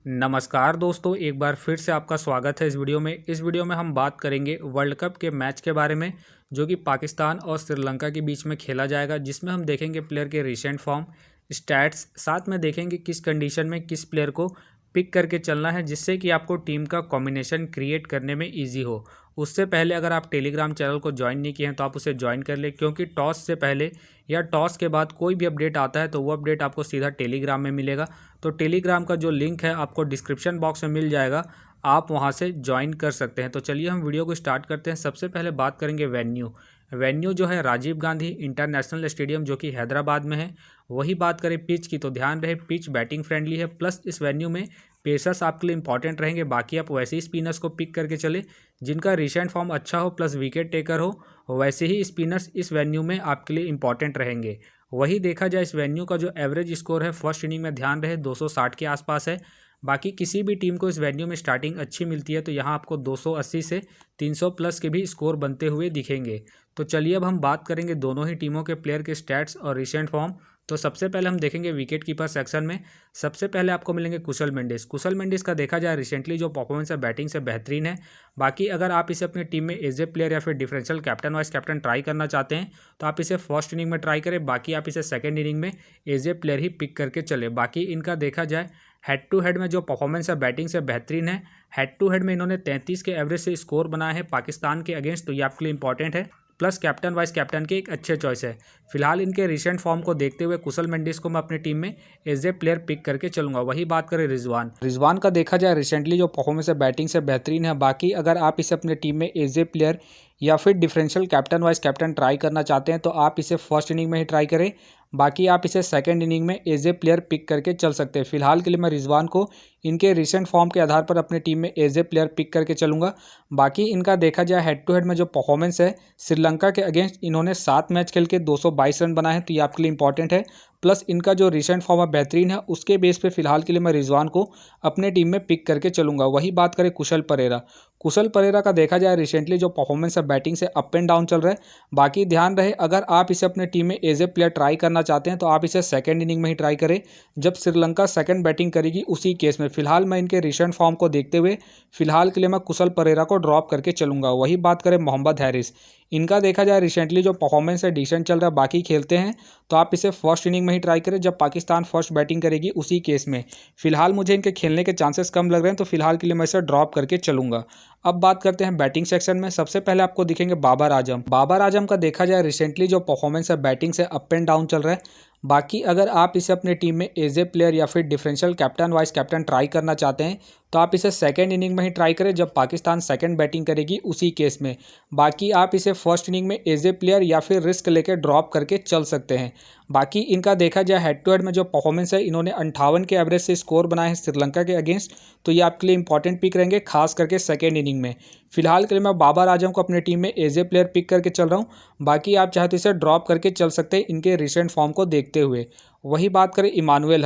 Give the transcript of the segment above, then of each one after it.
नमस्कार दोस्तों, एक बार फिर से आपका स्वागत है इस वीडियो में। इस वीडियो में हम बात करेंगे वर्ल्ड कप के मैच के बारे में, जो कि पाकिस्तान और श्रीलंका के बीच में खेला जाएगा, जिसमें हम देखेंगे प्लेयर के रिसेंट फॉर्म, स्टैट्स, साथ में देखेंगे किस कंडीशन में किस प्लेयर को पिक करके चलना है, जिससे कि आपको टीम का कॉम्बिनेशन क्रिएट करने में ईजी हो। उससे पहले अगर आप टेलीग्राम चैनल को ज्वाइन नहीं किए हैं तो आप उसे ज्वाइन कर लें, क्योंकि टॉस से पहले या टॉस के बाद कोई भी अपडेट आता है तो वो अपडेट आपको सीधा टेलीग्राम में मिलेगा। तो टेलीग्राम का जो लिंक है आपको डिस्क्रिप्शन बॉक्स में मिल जाएगा, आप वहां से ज्वाइन कर सकते हैं। तो चलिए हम वीडियो को स्टार्ट करते हैं। सबसे पहले बात करेंगे वेन्यू जो है राजीव गांधी इंटरनेशनल स्टेडियम, जो कि हैदराबाद में है। वही बात करें पिच की, तो ध्यान रहे पिच बैटिंग फ्रेंडली है, प्लस इस वेन्यू में पेसर्स आपके लिए इंपॉर्टेंट रहेंगे। बाकी आप वैसे ही स्पिनर्स को पिक करके चले जिनका रिसेंट फॉर्म अच्छा हो प्लस विकेट टेकर हो, वैसे ही स्पिनर्स इस वेन्यू में आपके लिए इंपॉर्टेंट रहेंगे। वही देखा जाए इस वेन्यू का जो एवरेज स्कोर है फर्स्ट इनिंग में ध्यान रहे 260 के आसपास है। बाकी किसी भी टीम को इस वेन्यू में स्टार्टिंग अच्छी मिलती है तो यहाँ आपको 280 से 300 प्लस के भी स्कोर बनते हुए दिखेंगे। तो चलिए अब हम बात करेंगे दोनों ही टीमों के प्लेयर के स्टैट्स और रिसेंट फॉर्म। तो सबसे पहले हम देखेंगे विकेट कीपर सेक्शन में। सबसे पहले आपको मिलेंगे कुशल मेंडिस का देखा जाए रिसेंटली जो परफॉर्मेंस है बैटिंग से बेहतरीन है। बाकी अगर आप इसे अपनी टीम में एज ए प्लेयर या फिर differential captain vice captain try करना चाहते हैं तो आप इसे फर्स्ट इनिंग में ट्राई करें। बाकी आप इसे सेकेंड इनिंग में एज ए प्लेयर ही पिक करके चले। बाकी इनका देखा जाए हेड टू हेड में जो परफॉर्मेंस है बैटिंग से बेहतरीन है। हेड टू हेड में इन्होंने 33 के एवरेज से स्कोर बनाया है पाकिस्तान के अगेंस्ट, तो ये आपके लिए इंपॉर्टेंट है। प्लस कैप्टन वाइस कैप्टन के एक अच्छे चॉइस है। फिलहाल इनके रिसेंट फॉर्म को देखते हुए कुशल मेंडिस को मैं अपनी टीम में एज ए प्लेयर पिक करके चलूंगा। वही बात करें रिजवान का देखा जाए रिसेंटली जो परफॉर्मेंस है बैटिंग से बेहतरीन है। बाकी अगर आप इसे अपने टीम में एज ए प्लेयर या फिर differential captain vice captain try करना चाहते हैं तो आप इसे फर्स्ट इनिंग में ही ट्राई करें। बाकी आप इसे सेकंड इनिंग में एज ए प्लेयर पिक करके चल सकते हैं। फिलहाल के लिए मैं रिजवान को इनके रिसेंट फॉर्म के आधार पर अपनी टीम में एज ए प्लेयर पिक करके चलूंगा। बाकी इनका देखा जाए हेड टू हेड में जो परफॉर्मेंस है श्रीलंका के अगेंस्ट इन्होंने 7 मैच खेल के 222 रन बनाए हैं, तो ये आपके लिए इंपॉर्टेंट है। प्लस इनका जो रिसेंट फॉर्म है बेहतरीन है, उसके बेस पे फिलहाल के लिए मैं रिजवान को अपने टीम में पिक करके चलूंगा। वही बात करें कुशल परेरा का देखा जाए रिसेंटली जो परफॉर्मेंस है बैटिंग से अप एंड डाउन चल रहा है। बाकी ध्यान रहे अगर आप इसे अपने टीम में एज ए प्लेयर ट्राई करना चाहते हैं तो आप इसे सेकंड इनिंग में ही ट्राई करें जब श्रीलंका सेकंड बैटिंग करेगी, उसी केस में। फिलहाल मैं इनके रिसेंट फॉर्म को देखते हुए फिलहाल के लिए मैं कुशल परेरा को ड्रॉप करके चलूंगा। वही बात करें मोहम्मद हैरिस, इनका देखा जाए रिसेंटली जो परफॉर्मेंस है डिसेंट चल रहा है। बाकी खेलते हैं तो आप इसे फर्स्ट इनिंग में ही ट्राई करें जब पाकिस्तान फर्स्ट बैटिंग करेगी, उसी केस में। फिलहाल मुझे इनके खेलने के चांसेस कम लग रहे हैं तो फिलहाल के लिए मैं इसे ड्रॉप करके चलूंगा। अब बात करते हैं बैटिंग सेक्शन में। सबसे पहले आपको दिखेंगे बाबर आजम का देखा जाए रिसेंटली जो परफॉर्मेंस है बैटिंग से अप एंड डाउन चल रहा है। बाकी अगर आप इसे अपने टीम में एज ए प्लेयर या फिर differential captain vice captain try करना चाहते हैं तो आप इसे सेकंड इनिंग में ही ट्राई करें जब पाकिस्तान सेकंड बैटिंग करेगी, उसी केस में। बाकी आप इसे फर्स्ट इनिंग में एज ए प्लेयर या फिर रिस्क लेकर ड्रॉप करके चल सकते हैं। बाकी इनका देखा जाए हेड टू हेड में जो परफॉर्मेंस है इन्होंने 58 के एवरेज से स्कोर बनाए हैं श्रीलंका के अगेंस्ट, तो ये आपके लिए इंपॉर्टेंट पिक रहेंगे खास करके सेकेंड इनिंग में। फिलहाल के लिए मैं बाबर आजम को अपनी टीम में एज ए प्लेयर पिक करके चल रहा हूँ। बाकी आप चाहे तो इसे ड्रॉप करके चल सकते हैं इनके रिसेंट फॉर्म को देखते हुए। वही बात करें इमानुएल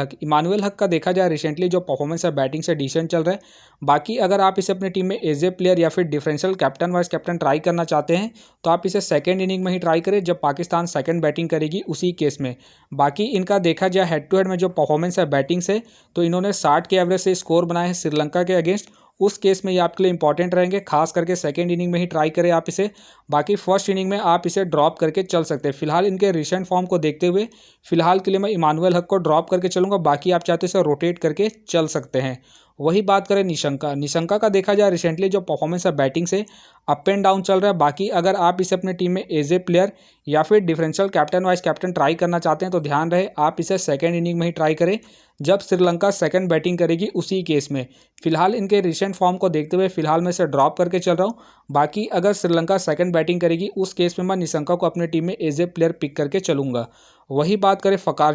हक का देखा जाए रिसेंटली जो परफॉर्मेंस है बैटिंग से डिसेंट चल रहा है। बाकी अगर आप इसे अपनी टीम में एज ए प्लेयर या फिर differential captain vice captain try करना चाहते हैं तो आप इसे सेकंड इनिंग में ही ट्राई करें जब पाकिस्तान सेकंड बैटिंग करेगी, उसी केस में। बाकी इनका देखा जाए हेड टू हेड में जो परफॉर्मेंस है बैटिंग से, तो इन्होंने 60 के एवरेज से स्कोर बनाए हैं श्रीलंका के अगेंस्ट, उस केस में ये आपके लिए इंपॉर्टेंट रहेंगे। खास करके सेकंड इनिंग में ही ट्राई करें आप इसे। बाकी फर्स्ट इनिंग में आप इसे ड्रॉप करके चल सकते हैं। फिलहाल इनके रिसेंट फॉर्म को देखते हुए फिलहाल के लिए मैं इमानुएल हक को ड्रॉप करके चलूंगा। बाकी आप चाहते इसे रोटेट करके चल सकते हैं। वही बात करें निशंका का देखा जाए रिसेंटली जो परफॉर्मेंस है बैटिंग से अप एंड डाउन चल रहा है। बाकी अगर आप इसे अपने टीम में एज ए प्लेयर या फिर differential captain vice captain try करना चाहते हैं तो ध्यान रहे आप इसे सेकंड इनिंग में ही ट्राई करें जब श्रीलंका सेकंड बैटिंग करेगी, उसी केस में। फिलहाल इनके रिसेंट फॉर्म को देखते हुए फिलहाल मैं इसे ड्रॉप करके चल रहा हूँ। बाकी अगर श्रीलंका सेकंड बैटिंग करेगी, उस केस में मैं निशंका को अपनी टीम में एज ए प्लेयर पिक करके चलूंगा। वही बात करें फ़कार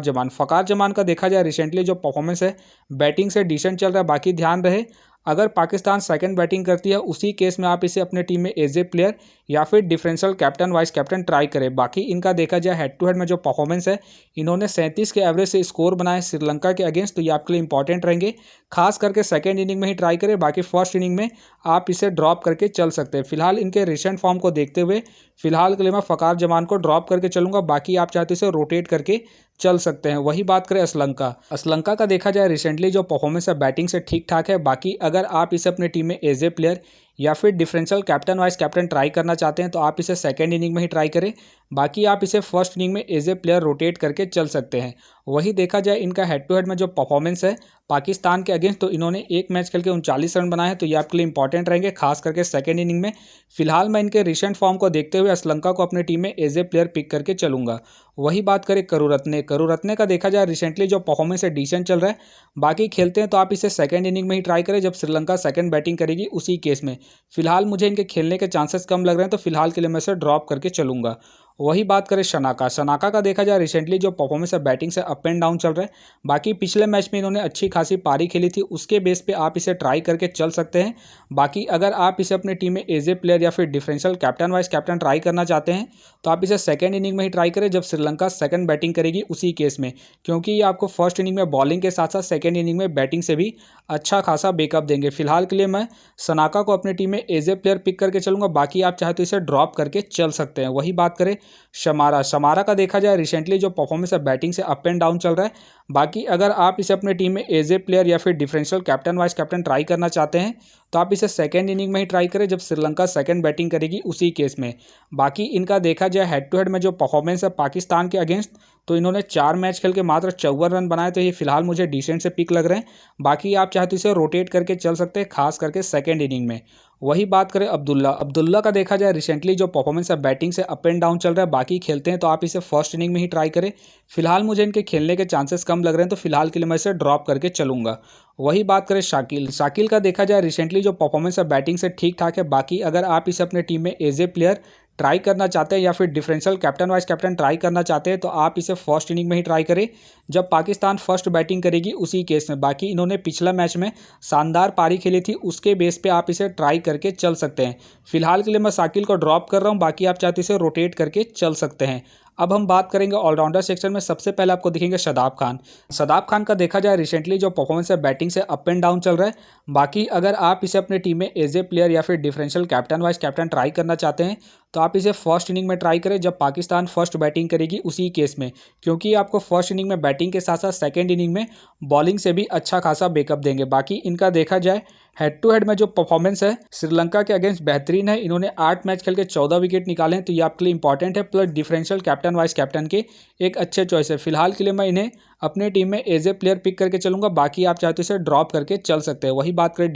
जमान का देखा जाए रिसेंटली जो परफॉर्मेंस है बैटिंग से डिसेंट चल रहा है। बाकी ध्यान रहे अगर पाकिस्तान सेकंड बैटिंग करती है, उसी केस में आप इसे अपने टीम में एज ए प्लेयर या फिर differential captain vice captain try करें। बाकी इनका देखा जाए हेड टू हेड में जो परफॉर्मेंस है इन्होंने 37 के एवरेज से स्कोर बनाए श्रीलंका के अगेंस्ट, तो ये आपके लिए इंपॉर्टेंट रहेंगे। खास करके सेकंड इनिंग में ही ट्राई करें। बाकी फर्स्ट इनिंग में आप इसे ड्रॉप करके चल सकते हैं। फिलहाल इनके रिसेंट फॉर्म को देखते हुए फिलहाल के लिए मैं फ़कार जमान को ड्रॉप करके चलूंगा। बाकी आप चाहते इसे रोटेट करके चल सकते हैं। वही बात करें श्रीलंका का देखा जाए रिसेंटली जो परफॉर्मेंस है बैटिंग से ठीक ठाक है। बाकी अगर आप इसे अपने टीम में एज ए प्लेयर या फिर differential captain vice captain try करना चाहते हैं तो आप इसे सेकंड इनिंग में ही ट्राई करें। बाकी आप इसे फर्स्ट इनिंग में एज ए प्लेयर रोटेट करके चल सकते हैं। वही देखा जाए इनका हेड टू हेड में जो परफॉर्मेंस है पाकिस्तान के अगेंस्ट, तो इन्होंने एक मैच खेल के 39 रन बनाए हैं, तो ये आपके लिए इंपॉर्टेंट रहेंगे खास करके सेकंड इनिंग में। फिलहाल मैं इनके रिसेंट फॉर्म को देखते हुए श्रीलंका को अपनी टीम में एज ए प्लेयर पिक करके चलूंगा। वही बात करें करुरत्ने का देखा जाए रिसेंटली जो परफॉर्मेंस है डिसेंट चल रहा है। बाकी खेलते हैं तो आप इसे सेकंड इनिंग में ही ट्राई करें जब श्रीलंका सेकंड बैटिंग करेगी उसी केस में। फिलहाल मुझे इनके खेलने के चांसेस कम लग रहे हैं, तो फिलहाल के लिए मैं इसे ड्रॉप करके चलूंगा। वही बात करें शनाका का देखा जाए रिसेंटली जो परफॉर्मेंस है बैटिंग से अप एंड डाउन चल रहा है। बाकी पिछले मैच में इन्होंने अच्छी खासी पारी खेली थी, उसके बेस पे आप इसे ट्राई करके चल सकते हैं। बाकी अगर आप इसे अपनी टीम में एज ए प्लेयर या फिर differential captain vice captain try करना चाहते हैं तो आप इसे सेकंड इनिंग में ही ट्राई करें जब श्रीलंका सेकंड बैटिंग करेगी उसी केस में, क्योंकि ये आपको फर्स्ट इनिंग में बॉलिंग के साथ साथ सेकंड इनिंग में बैटिंग से भी अच्छा खासा बैकअप देंगे। फिलहाल के लिए मैं शनाका को अपनी टीम में एज ए प्लेयर पिक करके चलूंगा। बाकी आप चाहे तो इसे ड्रॉप करके चल सकते हैं। वही बात करें शमारा का देखा जाए रिसेंटली जो परफॉर्मेंस है बैटिंग से अप एंड डाउन चल रहा है। बाकी अगर आप इसे अपने टीम में एज ए प्लेयर या फिर differential captain vice captain try करना चाहते हैं तो आप इसे सेकंड इनिंग में ही ट्राई करें जब श्रीलंका सेकंड बैटिंग करेगी उसी केस में। बाकी इनका देखा जाए हेड टू हेड में जो परफॉर्मेंस है पाकिस्तान के अगेंस्ट, तो इन्होंने 4 मैच खेल के मात्र 54 रन बनाए, तो ये फिलहाल मुझे डिसेंट से पिक लग रहे हैं। बाकी आप चाहे तो इसे रोटेट करके चल सकते हैं खास करके सेकंड इनिंग में। वही बात करें अब्दुल्ला का देखा जाए रिसेंटली जो परफॉर्मेंस है बैटिंग से अप एंड डाउन चल रहा है। बाकी खेलते हैं तो आप इसे फर्स्ट इनिंग में ही ट्राई करें। फिलहाल मुझे इनके खेलने के चांसेस कम लग रहे हैं, तो फिलहाल के लिए मैं इसे ड्रॉप करके चलूंगा। वही बात करें शाकिल का देखा जाए रिसेंटली जो परफॉर्मेंस है बैटिंग से ठीक ठाक है। बाकी अगर आप इसे अपने टीम में एज ए प्लेयर ट्राई करना चाहते हैं या फिर differential captain vice captain try करना चाहते हैं तो आप इसे फर्स्ट इनिंग में ही ट्राई करें जब पाकिस्तान फर्स्ट बैटिंग करेगी उसी केस में। बाकी इन्होंने पिछला मैच में शानदार पारी खेली थी, उसके बेस पे आप इसे ट्राई करके चल सकते हैं। फिलहाल के लिए मैं शाकिल को ड्रॉप कर रहा हूं। बाकी आप चाहते इसे रोटेट करके चल सकते हैं। अब हम बात करेंगे ऑलराउंडर सेक्शन में। सबसे पहले आपको दिखेंगे शादाब खान का देखा जाए रिसेंटली जो परफॉर्मेंस है बैटिंग से अप एंड डाउन चल रहा है। बाकी अगर आप इसे अपने टीम में एज ए प्लेयर या फिर differential captain vice captain try करना चाहते हैं तो आप इसे फर्स्ट इनिंग में ट्राई करें जब पाकिस्तान फर्स्ट बैटिंग करेगी उसी केस में, क्योंकि आपको फर्स्ट इनिंग में बैटिंग के साथ साथ सेकंड इनिंग में बॉलिंग से भी अच्छा खासा बैकअप देंगे। बाकी इनका देखा जाए हेड टू हेड में जो परफॉर्मेंस है श्रीलंका के अगेंस्ट बेहतरीन है। इन्होंने 8 मैच खेल के 14 विकेट निकाले हैं, तो ये आपके लिए इंपॉर्टेंट है। Plus differential captain vice captain के एक अच्छे चॉइस है। फिलहाल के लिए मैं इन्हें अपने टीम में एज ए प्लेयर पिक करके चलूंगा। बाकी आप चाहते हो इसे ड्रॉप करके चल सकते हैं। वही बात करें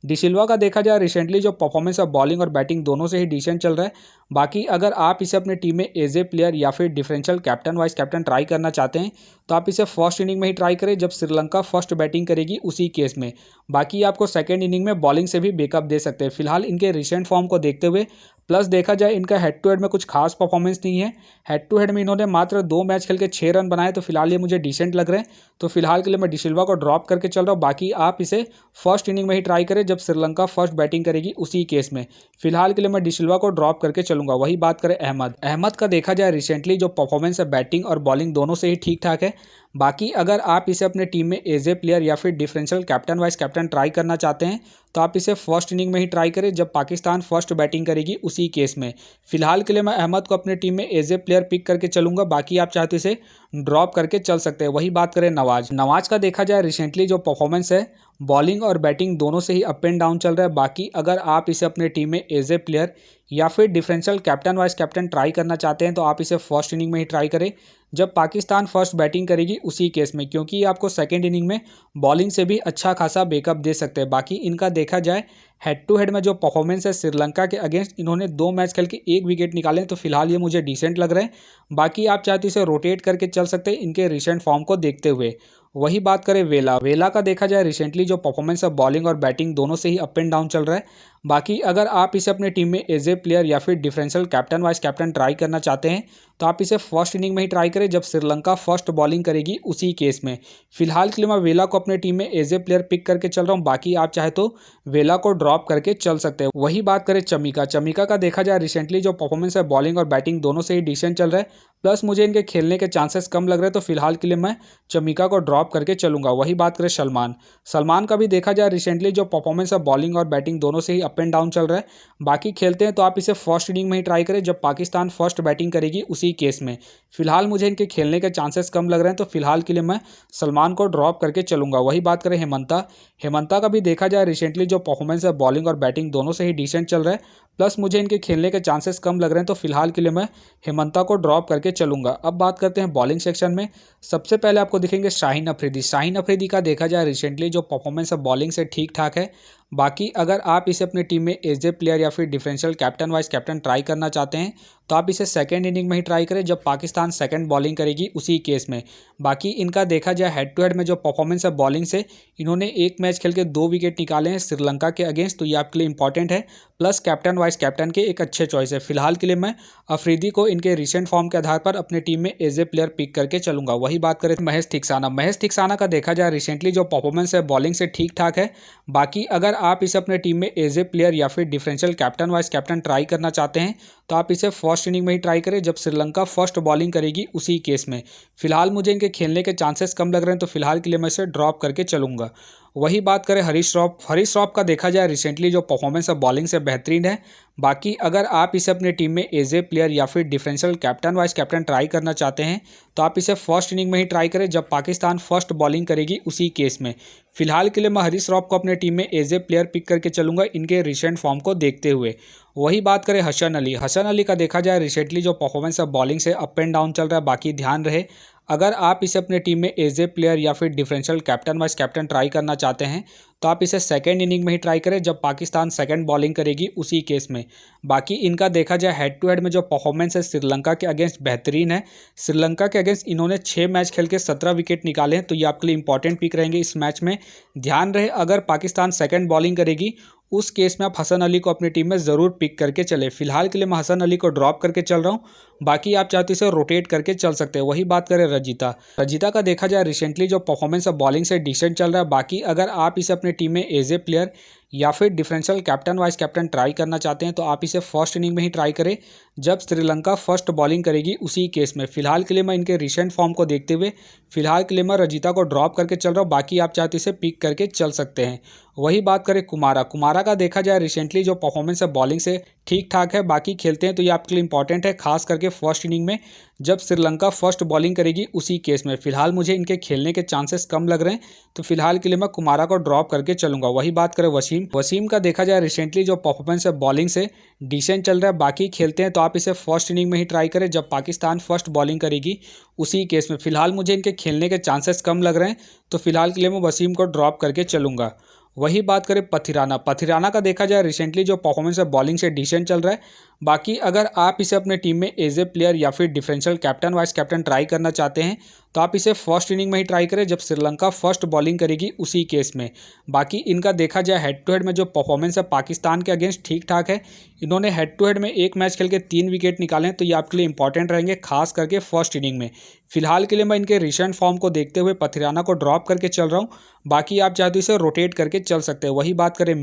डिसिल्वा का देखा जाए रिसेंटली जो परफॉर्मेंस है बॉलिंग और बैटिंग दोनों से ही डिसेंट चल रहा है। बाकी अगर आप इसे अपने टीम में एज ए प्लेयर या फिर differential captain vice captain try करना चाहते हैं तो आप इसे फर्स्ट इनिंग में ही ट्राई करें जब श्रीलंका फर्स्ट बैटिंग करेगी उसी केस में। बाकी आपको सेकंड इनिंग में बॉलिंग से भी बैकअप दे सकते हैं। फिलहाल इनके रिसेंट फॉर्म को देखते हुए प्लस देखा जाए इनका हेड टू हेड में कुछ खास परफॉर्मेंस नहीं है। हेड टू हेड में इन्होंने मात्र 2 मैच खेल के 6 रन बनाए, तो फिलहाल ये मुझे डिसेंट लग रहे हैं। तो फिलहाल के लिए मैं डिसिल्वा को ड्रॉप करके चल रहा हूँ। बाकी आप इसे फर्स्ट इनिंग में ही ट्राई करें जब श्रीलंका फर्स्ट बैटिंग करेगी उसी केस में। फिलहाल के लिए मैं डिसिल्वा को ड्रॉप करके चलूंगा। वही बात करें अहमद का देखा जाए रिसेंटली जो परफॉर्मेंस है बैटिंग और बॉलिंग दोनों से ही ठीक ठाक है। बाकी अगर आप इसे अपने टीम में एज ए प्लेयर या फिर differential captain vice captain try करना चाहते हैं तो आप इसे फर्स्ट इनिंग में ही ट्राई करें जब पाकिस्तान फर्स्ट बैटिंग करेगी उसी केस में। फिलहाल के लिए मैं अहमद को अपने टीम में एज ए प्लेयर पिक करके चलूंगा। बाकी आप चाहते इसे ड्रॉप करके चल सकते हैं। वही बात करें नवाज का देखा जाए रिसेंटली जो परफॉर्मेंस है बॉलिंग और बैटिंग दोनों से ही अप एंड डाउन चल रहा है। बाकी अगर आप इसे अपने टीम में एज ए प्लेयर या फिर differential captain vice captain try करना चाहते हैं तो आप इसे फर्स्ट इनिंग में ही ट्राई करें जब पाकिस्तान फर्स्ट बैटिंग करेगी उसी केस में, क्योंकि ये आपको सेकंड इनिंग में बॉलिंग से भी अच्छा खासा बैकअप दे सकते हैं। बाकी इनका देखा जाए हेड टू हेड में जो परफॉर्मेंस है श्रीलंका के अगेंस्ट, इन्होंने 2 मैच खेल के 1 विकेट निकाले हैं, तो फिलहाल ये मुझे डिसेंट लग रहे हैं। बाकी आप चाहते इसे रोटेट करके चल सकते हैं इनके रिसेंट फॉर्म को देखते हुए। वही बात करें वेला का देखा जाए रिसेंटली जो परफॉर्मेंस है बॉलिंग और बैटिंग दोनों से ही अप एंड डाउन चल रहा है। बाकी अगर आप इसे अपने टीम में एज ए प्लेयर या फिर differential captain vice captain try करना चाहते हैं तो आप इसे फर्स्ट इनिंग में ही ट्राई करें जब श्रीलंका फर्स्ट बॉलिंग करेगी उसी केस में। फिलहाल के लिए मैं वेला को अपने टीम में एज ए प्लेयर पिक करके चल रहा हूँ। बाकी आप चाहे तो वेला को ड्रॉप करके चल सकते हैं। वही बात करें चमीका का देखा जाए रिसेंटली जो परफॉर्मेंस है बॉलिंग और बैटिंग दोनों से ही डिसेंट चल रहा है। प्लस मुझे इनके खेलने के चांसेस कम लग रहे हैं, तो फिलहाल के लिए मैं चमीका को ड्रॉप करके चलूंगा। वही बात करें सलमान का भी देखा जाए रिसेंटली जो परफॉर्मेंस है बॉलिंग और बैटिंग दोनों से ही अप एंड डाउन चल रहा है। बाकी खेलते हैं तो आप इसे फर्स्ट इनिंग में ही ट्राई करें जब पाकिस्तान फर्स्ट बैटिंग करेगी उसी केस में। फिलहाल मुझे इनके खेलने के चांसेस कम लग रहे हैं, तो फिलहाल के लिए मैं सलमान को ड्रॉप करके चलूंगा। वही बात करें हेमंता का भी देखा जाए रिसेंटली जो परफॉर्मेंस है बॉलिंग और बैटिंग दोनों से ही डिसेंट चल रहा है, प्लस मुझे इनके खेलने के चांसेस कम लग रहे हैं, तो फिलहाल के लिए मैं हेमंता को ड्रॉप करके चलूंगा। अब बात करते हैं बॉलिंग सेक्शन में। सबसे पहले आपको दिखेंगे शाहीन अफरीदी का देखा जाए रिसेंटली जो परफॉर्मेंस है बॉलिंग से ठीक ठाक है। बाकी अगर आप इसे अपनी टीम में एज ए प्लेयर या फिर differential captain vice captain try करना चाहते हैं तो आप इसे सेकंड इनिंग में ही ट्राई करें जब पाकिस्तान सेकंड बॉलिंग करेगी उसी केस में। बाकी इनका देखा जाए हेड टू हेड में जो परफॉर्मेंस है बॉलिंग से, इन्होंने एक मैच खेल के 2 विकेट निकाले हैं श्रीलंका के अगेंस्ट, तो ये आपके लिए इंपॉर्टेंट है। प्लस कैप्टन वाइस कैप्टन के एक अच्छे चॉइस है। फिलहाल के लिए मैं अफरीदी को इनके रिसेंट फॉर्म के आधार पर अपने टीम में एज ए प्लेयर पिक करके चलूंगा। वही बात करें महेश थिक्साना का देखा जाए रिसेंटली जो परफॉर्मेंस है बॉलिंग से ठीक ठाक है। बाकी अगर आप इसे अपने टीम में एज ए प्लेयर या फिर differential captain vice captain try करना चाहते हैं तो आप इसे फर्स्ट इनिंग में ही ट्राई करें जब श्रीलंका फर्स्ट बॉलिंग करेगी उसी केस में। फिलहाल मुझे इनके खेलने के चांसेस कम लग रहे हैं, तो फिलहाल के लिए मैं इसे ड्रॉप करके चलूंगा। वही बात करें हरीश श्रॉफ का देखा जाए रिसेंटली जो परफॉर्मेंस है बॉलिंग से बेहतरीन है। बाकी अगर आप इसे अपने टीम में एज ए प्लेयर या फिर differential captain vice captain try करना चाहते हैं तो आप इसे फर्स्ट इनिंग में ही ट्राई करें जब पाकिस्तान फर्स्ट बॉलिंग करेगी उसी केस में। फिलहाल के लिए मैं हरीश श्रॉफ को अपने टीम में एज ए प्लेयर पिक करके चलूंगा इनके रिसेंट फॉर्म को देखते हुए। वही बात करें हसन अली का देखा जाए रिसेंटली जो परफॉर्मेंस है बॉलिंग से अप एंड डाउन चल रहा है। बाकी ध्यान रहे अगर आप इसे अपने टीम में एज ए प्लेयर या फिर differential captain vice captain try करना चाहते हैं तो आप इसे सेकंड इनिंग में ही ट्राई करें जब पाकिस्तान सेकंड बॉलिंग करेगी उसी केस में। बाकी इनका देखा जाए हेड टू हेड में जो परफॉर्मेंस है श्रीलंका के अगेंस्ट बेहतरीन है। श्रीलंका के अगेंस्ट इन्होंने 6 मैच खेल के 17 विकेट निकाले हैं, तो ये आपके लिए इंपॉर्टेंट पिक रहेंगे इस मैच में। ध्यान रहे अगर पाकिस्तान सेकंड बॉलिंग करेगी उस केस में आप हसन अली को अपनी टीम में ज़रूर पिक करके चले। फिलहाल के लिए मैं हसन अली को ड्रॉप करके चल रहा हूँ। बाकी आप चाहते इसे रोटेट करके चल सकते हैं। वही बात करें रजिता का देखा जाए रिसेंटली जो परफॉर्मेंस है बॉलिंग से डिसेंट चल रहा है। बाकी अगर आप इसे अपनी टीम में एज ए प्लेयर या फिर differential captain vice captain try करना चाहते हैं तो आप इसे फर्स्ट इनिंग में ही ट्राई करें जब श्रीलंका फर्स्ट बॉलिंग करेगी उसी केस में। फिलहाल के लिए मैं इनके रिसेंट फॉर्म को देखते हुए फिलहाल के लिए मैं रजिता को ड्रॉप करके चल रहा हूँ। बाकी आप चाहते इसे पिक करके चल सकते हैं। वही बात करें कुमारा का देखा जाए रिसेंटली जो परफॉर्मेंस है बॉलिंग से ठीक ठाक है। बाकी खेलते हैं तो ये आपके लिए इंपॉर्टेंट है, खास करके फर्स्ट इनिंग में जब श्रीलंका फर्स्ट बॉलिंग करेगी उसी केस में। फिलहाल मुझे इनके खेलने के चांसेस कम लग रहे हैं, तो फिलहाल के लिए मैं कुमारा को ड्रॉप करके चलूंगा। वही बात करें वसीम का देखा जाए रिसेंटली जो परफॉर्मेंस है बॉलिंग से डिसेंट चल रहा है। बाकी खेलते हैं तो आप इसे फर्स्ट इनिंग में ही ट्राई करें जब पाकिस्तान फर्स्ट बॉलिंग करेगी उसी केस में। फिलहाल मुझे इनके खेलने के चांसेस कम लग रहे हैं, तो फिलहाल के लिए मैं वसीम को ड्रॉप करके चलूंगा। वही बात करें पथिराना का देखा जाए रिसेंटली जो परफॉर्मेंस है बॉलिंग से डिसेंट चल रहा है। बाकी अगर आप इसे अपने टीम में एज ए प्लेयर या फिर differential captain vice captain try करना चाहते हैं तो आप इसे फर्स्ट इनिंग में ही ट्राई करें जब श्रीलंका फर्स्ट बॉलिंग करेगी उसी केस में। बाकी इनका देखा जाए हेड टू हेड में जो परफॉर्मेंस है पाकिस्तान के अगेंस्ट ठीक ठाक है। इन्होंने हेड टू हेड में एक मैच खेल के 3 विकेट निकाले हैं, तो ये आपके लिए इंपॉर्टेंट रहेंगे खास करके फर्स्ट इनिंग में। फिलहाल के लिए मैं इनके रिसेंट फॉर्म को देखते हुए पथिराना को ड्रॉप करके चल रहा हूँ। बाकी आप चाहे तो इसे रोटेट करके चल सकते हैं। वही बात करें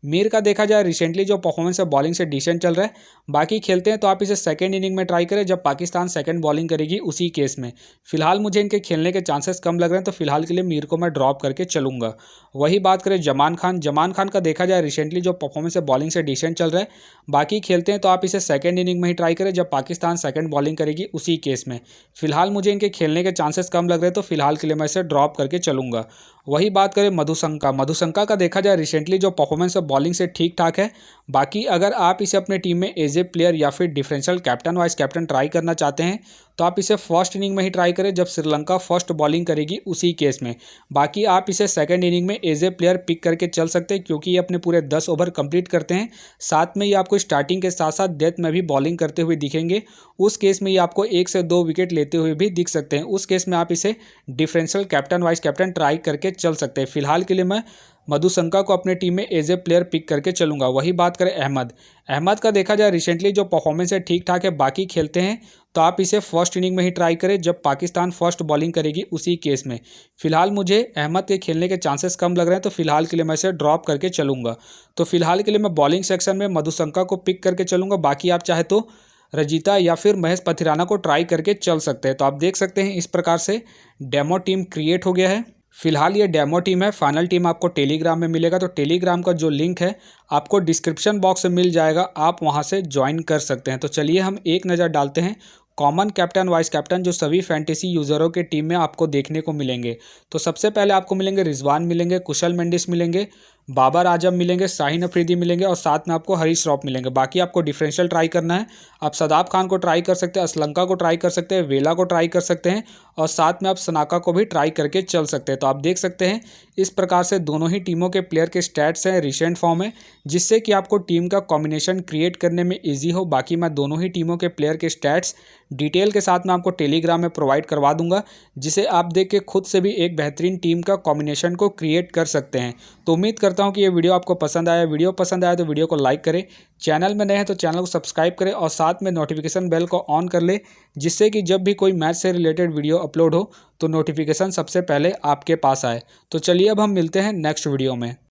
मीर का देखा जाए रिसेंटली जो परफॉर्मेंस है बॉलिंग से डिसेंट चल रहा है। बाकी खेलते हैं तो आप इसे सेकंड इनिंग में ट्राई करें जब पाकिस्तान सेकंड बॉलिंग करेगी उसी केस में। फिलहाल मुझे इनके खेलने के चांसेस कम लग रहे हैं, तो फिलहाल के लिए मीर को मैं ड्रॉप करके चलूंगा। वही बात करें जमान खान का देखा जाए रिसेंटली जो परफॉर्मेंस है बॉलिंग से डिसेंट चल रहा है। बाकी खेलते हैं तो आप इसे सेकंड इनिंग में ही ट्राई करें जब पाकिस्तान सेकंड बॉलिंग करेगी उसी केस में। फिलहाल मुझे इनके खेलने के चांसेस कम लग रहे हैं, तो फिलहाल के लिए मैं इसे ड्रॉप करके चलूंगा। वही बात करें मधुशंका का देखा जाए रिसेंटली जो परफॉर्मेंस है बॉलिंग से ठीक ठाक है। बाकी अगर आप इसे अपने टीम में एज ए प्लेयर या फिर differential captain vice captain try करना चाहते हैं तो आप इसे फर्स्ट इनिंग में ही ट्राई करें जब श्रीलंका फर्स्ट बॉलिंग करेगी उसी केस में। बाकी आप इसे सेकंड इनिंग में एज ए प्लेयर पिक करके चल सकते हैं, क्योंकि ये अपने पूरे 10 ओवर कंप्लीट करते हैं। साथ में ये आपको स्टार्टिंग के साथ साथ डेथ में भी बॉलिंग करते हुए दिखेंगे। उस केस में ये आपको 1 से 2 विकेट लेते हुए भी दिख सकते हैं। उस केस में आप इसे differential captain vice captain try करके चल सकते हैं। फिलहाल के लिए मैं मधुशंका को अपने टीम में एज ए प्लेयर पिक करके चलूंगा। वही बात करें अहमद का देखा जाए रिसेंटली जो परफॉर्मेंस है ठीक ठाक है। बाकी खेलते हैं तो आप इसे फर्स्ट इनिंग में ही ट्राई करें जब पाकिस्तान फर्स्ट बॉलिंग करेगी उसी केस में। फिलहाल मुझे अहमद के खेलने के चांसेस कम लग रहे हैं, तो फिलहाल के लिए मैं इसे ड्रॉप करके चलूंगा। तो फिलहाल के लिए मैं बॉलिंग सेक्शन में मधुशंका को पिक करके चलूंगा। बाकी आप चाहे तो रजिता या फिर महेश पथिराना को ट्राई करके चल सकते हैं। तो आप देख सकते हैं इस प्रकार से डेमो टीम क्रिएट हो गया है। फिलहाल ये डेमो टीम है, फाइनल टीम आपको टेलीग्राम में मिलेगा। तो टेलीग्राम का जो लिंक है आपको डिस्क्रिप्शन बॉक्स में मिल जाएगा, आप वहां से ज्वाइन कर सकते हैं। तो चलिए हम एक नज़र डालते हैं कॉमन कैप्टन वाइस कैप्टन जो सभी फैंटेसी यूज़रों के टीम में आपको देखने को मिलेंगे। तो सबसे पहले आपको मिलेंगे रिजवान मिलेंगे, कुशल मेंडिस मिलेंगे, बाबर आजम मिलेंगे, शाहीन अफरीदी मिलेंगे और साथ में आपको हरीश रॉफ मिलेंगे। बाकी आपको डिफरेंशियल ट्राई करना है, आप सदाब खान को ट्राई कर सकते हैं, असलंका को ट्राई कर सकते हैं, वेला को ट्राई कर सकते हैं और साथ में आप सनाका को भी ट्राई करके चल सकते हैं। तो आप देख सकते हैं इस प्रकार से दोनों ही टीमों के प्लेयर के स्टैट्स हैं, रिसेंट फॉर्म है, जिससे कि आपको टीम का कॉम्बिनेशन क्रिएट करने में ईजी हो। बाकी मैं दोनों ही टीमों के प्लेयर के स्टैट्स डिटेल के साथ में आपको टेलीग्राम में प्रोवाइड करवा दूंगा, जिसे आप देख के खुद से भी एक बेहतरीन टीम का कॉम्बिनेशन को क्रिएट कर सकते हैं। तो उम्मीद करता हूं कि ये वीडियो आपको पसंद आया। वीडियो पसंद आया तो वीडियो को लाइक करें, चैनल में नए हैं तो चैनल को सब्सक्राइब करें और साथ में नोटिफिकेशन बेल को ऑन कर ले, जिससे कि जब भी कोई मैच से रिलेटेड वीडियो अपलोड हो तो नोटिफिकेशन सबसे पहले आपके पास आए। तो चलिए अब हम मिलते हैं नेक्स्ट वीडियो में।